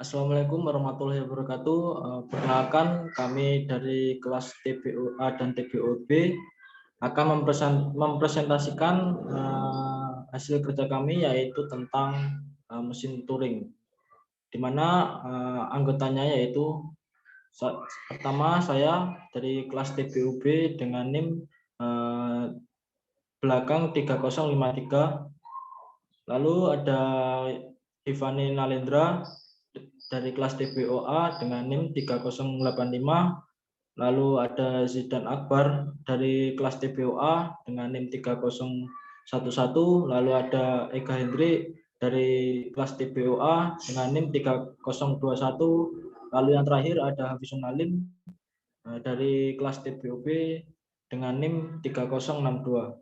Assalamualaikum warahmatullahi wabarakatuh. Perkenalkan, kami dari kelas TBOA dan TBOB akan mempresentasikan hasil kerja kami, yaitu tentang mesin Turing, di mana anggotanya yaitu pertama saya dari kelas TBOB dengan NIM belakang 3053, lalu ada Ivani Nalendra dari kelas TBOA dengan NIM 3085, lalu ada Zidan Akbar dari kelas TBOA dengan NIM 3011, lalu ada Ega Hendri dari kelas TBOA dengan NIM 3021, lalu yang terakhir ada Hafizun Alim dari kelas TBOB dengan NIM 3062.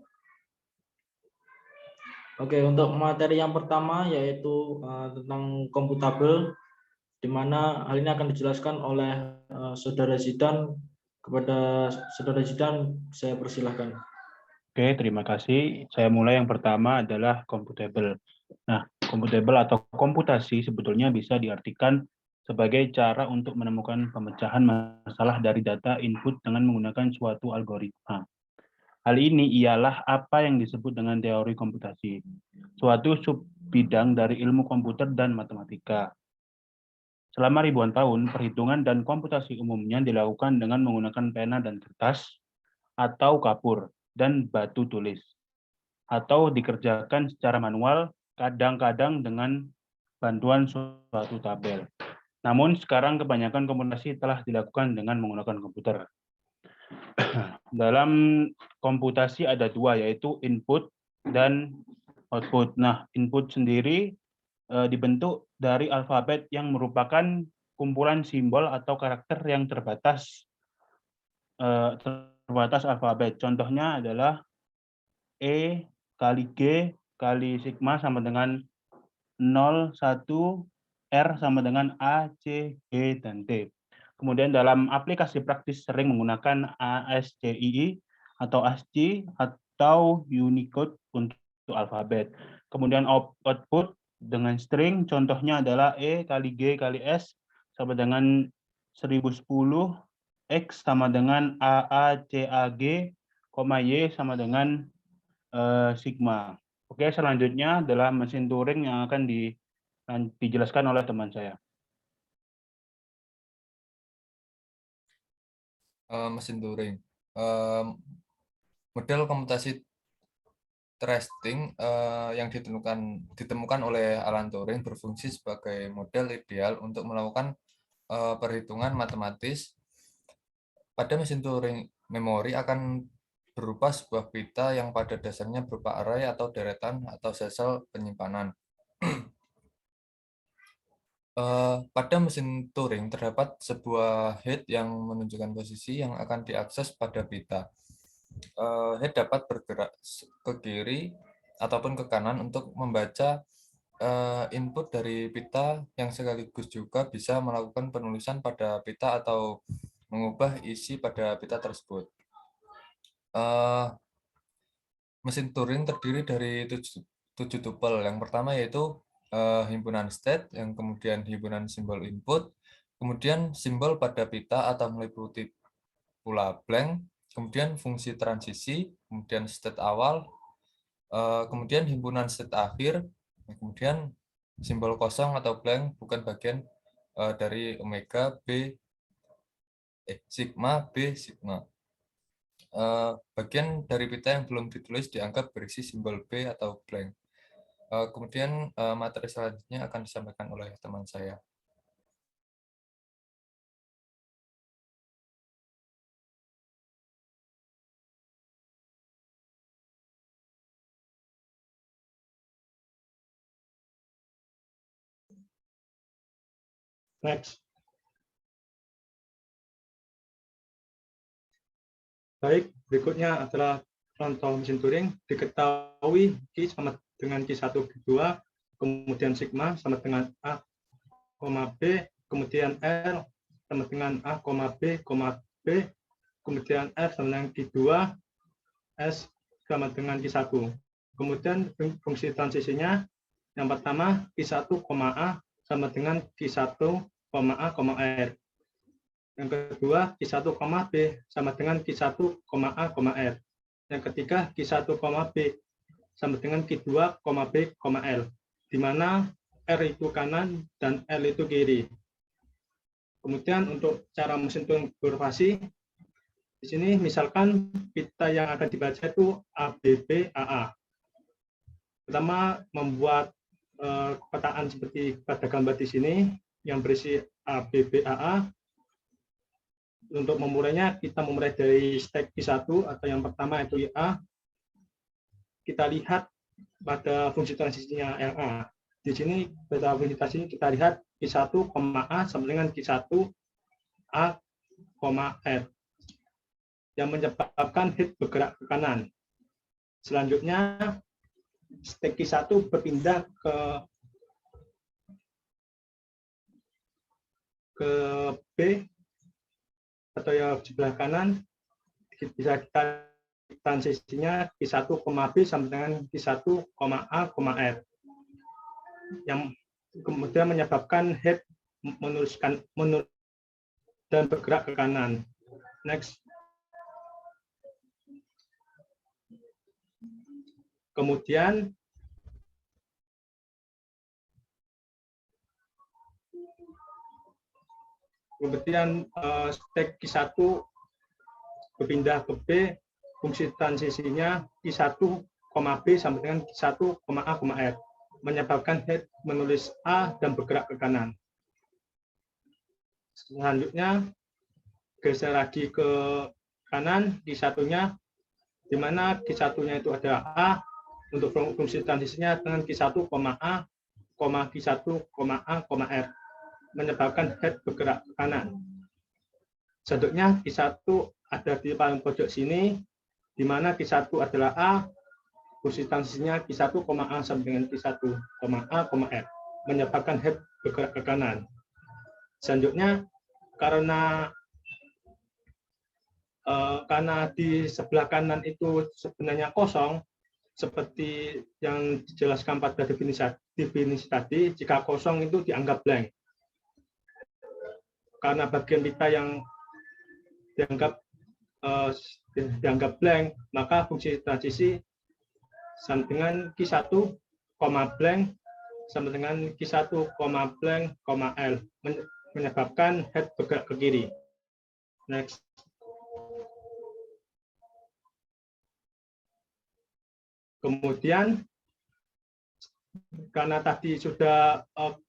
Oke, untuk materi yang pertama yaitu tentang komputabel, di mana hal ini akan dijelaskan oleh Saudara Zidan. Kepada Saudara Zidan, saya persilahkan. Oke, terima kasih. Saya mulai. Yang pertama adalah computable. Nah, computable atau komputasi sebetulnya bisa diartikan sebagai cara untuk menemukan pemecahan masalah dari data input dengan menggunakan suatu algoritma. Hal ini ialah apa yang disebut dengan teori komputasi, suatu subbidang dari ilmu komputer dan matematika. Selama ribuan tahun, perhitungan dan komputasi umumnya dilakukan dengan menggunakan pena dan kertas, atau kapur, dan batu tulis, atau dikerjakan secara manual, kadang-kadang dengan bantuan suatu tabel. Namun sekarang kebanyakan komputasi telah dilakukan dengan menggunakan komputer. Dalam komputasi ada dua, yaitu input dan output. Nah, input sendiri dibentuk dari alfabet yang merupakan kumpulan simbol atau karakter yang terbatas alfabet. Contohnya adalah E kali G kali sigma sama dengan 0, 1, R sama dengan A, C, G, dan T. Kemudian dalam aplikasi praktis sering menggunakan ASCII atau ASCII atau Unicode untuk alfabet. Kemudian output dengan string, contohnya adalah E kali G kali S sama dengan 1010, X sama dengan AACAG, Y sama dengan sigma. Oke, selanjutnya adalah mesin Turing yang akan dijelaskan oleh teman saya. Mesin Turing. Model komputasi Turing yang ditemukan oleh Alan Turing berfungsi sebagai model ideal untuk melakukan perhitungan matematis. Pada mesin Turing, memori akan berupa sebuah pita yang pada dasarnya berupa array atau deretan atau sel-sel penyimpanan. Pada mesin Turing terdapat sebuah head yang menunjukkan posisi yang akan diakses pada pita. Head dapat bergerak ke kiri ataupun ke kanan untuk membaca input dari pita, yang sekaligus juga bisa melakukan penulisan pada pita atau mengubah isi pada pita tersebut. Mesin Turing terdiri dari 7 tupel. Yang pertama yaitu himpunan state, yang kemudian himpunan simbol input, kemudian simbol pada pita atau meliputi pula blank, kemudian fungsi transisi, kemudian state awal, kemudian himpunan state akhir, kemudian simbol kosong atau blank bukan bagian dari omega sigma B sigma. Bagian dari pita yang belum ditulis dianggap berisi simbol B atau blank. Kemudian materi selanjutnya akan disampaikan oleh teman saya. Next. Baik, berikutnya adalah contoh mesin Turing. Diketahui Q sama dengan Q1, Q2, kemudian sigma sama dengan A, B, kemudian L sama dengan A, B, B, kemudian F sama dengan Q2, S sama dengan Q1. Kemudian fungsi transisinya, yang pertama Q1, A sama dengan Q1, A, R. Yang kedua, Q1, B sama dengan Q1, A, R. Yang ketiga, Q1, B sama dengan Q2, B, L. Di mana R itu kanan dan L itu kiri. Kemudian untuk cara mesin turing beroperasi, di sini misalkan pita yang akan dibaca itu ABB AA. Pertama membuat petaan seperti pada gambar di sini yang berisi ABB AA. Untuk memulainya kita memulai dari stack Q1 atau yang pertama itu A. Kita lihat pada fungsi transisinya LA. Di sini pada fungsi transisi kita lihat Q1, A sama dengan Q1 A, R yang menyebabkan head bergerak ke kanan. Selanjutnya stack Q1 berpindah ke B atau yang sebelah kanan, bisa kita transisinya Q1, B sama dengan Q1, A, R yang kemudian menyebabkan head menurut dan bergerak ke kanan. Next. Kemudian stack Q1 berpindah ke B, fungsi transisinya Q1, B sama dengan Q1, A, R menyebabkan head menulis A dan bergerak ke kanan. Selanjutnya geser lagi ke kanan Q1-nya, di mana Q1-nya itu ada A untuk fungsi transisinya dengan Q1, A, Q1, A, R menyebabkan head bergerak ke kanan. Selanjutnya Q1 ada di paling pojok sini, di mana Q1 adalah A, fungsi transisinya Q1, A sama dengan Q1, A, R menyebabkan head bergerak ke kanan. Selanjutnya karena di sebelah kanan itu sebenarnya kosong, seperti yang dijelaskan pada definisi tadi, jika kosong itu dianggap blank. Karena bagian pita yang dianggap blank, maka fungsi transisi sama dengan Q1, blank sama dengan Q1, blank, L menyebabkan head bergerak ke kiri. Next. Kemudian karena tadi sudah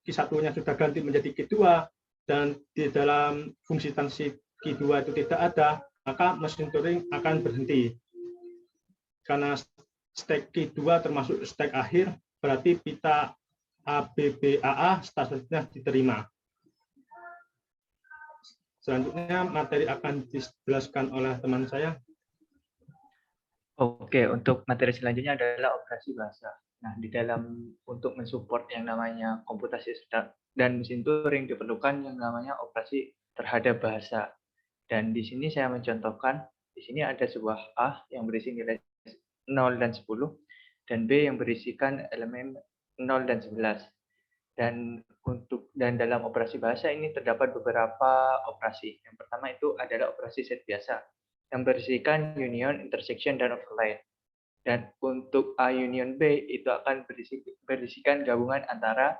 Q1-nya sudah ganti menjadi Q2 dan di dalam fungsi transisi Q2 itu tidak ada, maka mesin Turing akan berhenti. Karena stack Q2 termasuk stack akhir, berarti pita ABBAA statusnya diterima. Selanjutnya materi akan dijelaskan oleh teman saya. Oke, untuk materi selanjutnya adalah operasi bahasa. Nah, di dalam untuk mensupport yang namanya komputasi dan mesin Turing diperlukan yang namanya operasi terhadap bahasa. Dan di sini saya mencontohkan, di sini ada sebuah A yang berisi nilai 0 dan 10, dan B yang berisikan elemen 0 dan 11. Dan dalam operasi bahasa ini terdapat beberapa operasi. Yang pertama itu adalah operasi set biasa yang berisikan union, intersection, dan overlay. Dan untuk A union B itu akan berisikan gabungan antara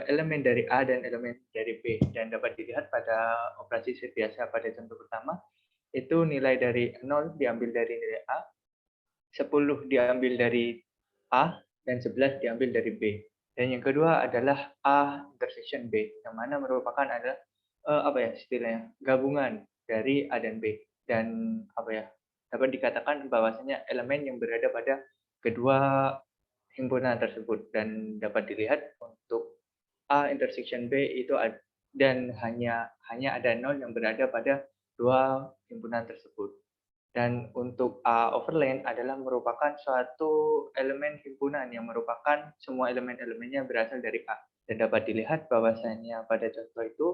elemen dari A dan elemen dari B. Dan dapat dilihat pada operasi set biasa pada contoh pertama, itu nilai dari 0 diambil dari nilai A, 10 diambil dari A, dan 11 diambil dari B. Dan yang kedua adalah A intersection B, yang mana merupakan adalah istilahnya gabungan dari A dan B. Dan dapat dikatakan bahwasanya elemen yang berada pada kedua himpunan tersebut. Dan dapat dilihat untuk A intersection B itu dan hanya ada 0 yang berada pada dua himpunan tersebut. Dan untuk A overlay adalah merupakan suatu elemen himpunan yang merupakan semua elemen-elemennya berasal dari A. Dan dapat dilihat bahwasanya pada contoh itu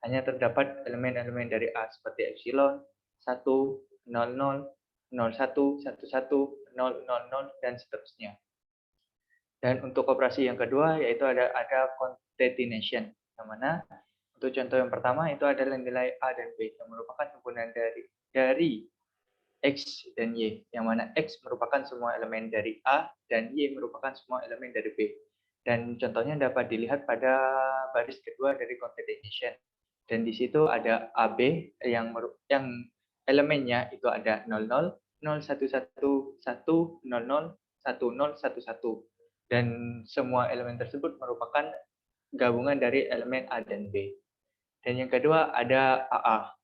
hanya terdapat elemen-elemen dari A seperti epsilon, 1, 00, 01, 11, 000, dan seterusnya. Dan untuk operasi yang kedua yaitu ada concatenation, yang mana untuk contoh yang pertama itu adalah nilai A dan B yang merupakan himpunan dari X dan Y, yang mana X merupakan semua elemen dari A dan Y merupakan semua elemen dari B. Dan contohnya dapat dilihat pada baris kedua dari concatenation. Dan di situ ada AB yang elemennya itu ada 00, 011, 100, 10, 1011. Dan semua elemen tersebut merupakan gabungan dari elemen A dan B. Dan yang kedua ada AA,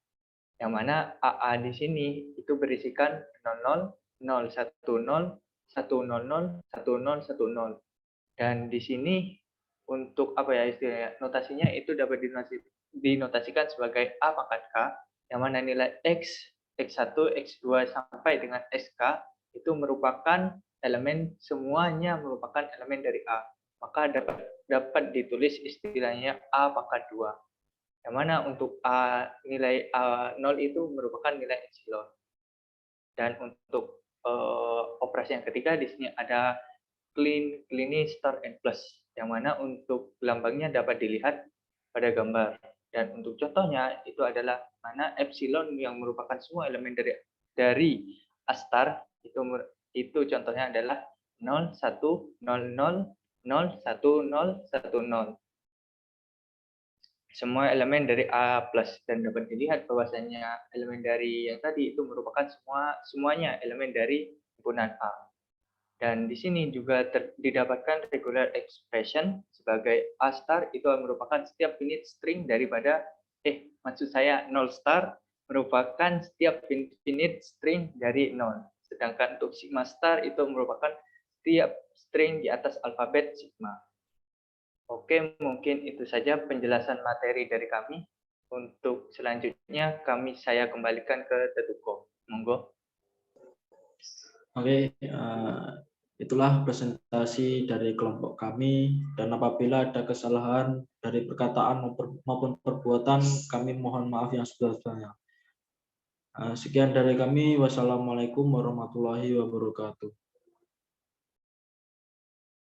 yang mana AA di sini itu berisikan 00, 010, 100, 10, 1010. Dan di sini untuk apa ya istilahnya, notasinya itu dapat dinotasikan sebagai A pangkat K, yang mana nilai X, X1, X2 sampai dengan SK itu merupakan elemen, semuanya merupakan elemen dari A. Maka dapat ditulis istilahnya A pangkat 2. Yang mana untuk nilai A0 itu merupakan nilai epsilon. Dan untuk operasi yang ketiga di sini ada Kleene, star, and plus, yang mana untuk lambangnya dapat dilihat pada gambar. Dan untuk contohnya itu adalah mana epsilon yang merupakan semua elemen dari A star itu contohnya adalah 0, 1, 0, 0, 0, 1, 0, 1, 0. Semua elemen dari A plus, dan dapat dilihat bahwasanya elemen dari yang tadi itu merupakan semuanya elemen dari himpunan A. Dan di sini juga didapatkan regular expression sebagai A star itu merupakan setiap finite string daripada maksud saya 0 star merupakan setiap finite string dari 0. Sedangkan untuk sigma star itu merupakan setiap string di atas alfabet sigma. Oke, mungkin itu saja penjelasan materi dari kami. Untuk selanjutnya saya kembalikan ke Tetuko. Monggo. Oke, itulah presentasi dari kelompok kami, dan apabila ada kesalahan dari perkataan maupun perbuatan, kami mohon maaf yang sebesar-besarnya. Sekian dari kami. Wassalamualaikum warahmatullahi wabarakatuh.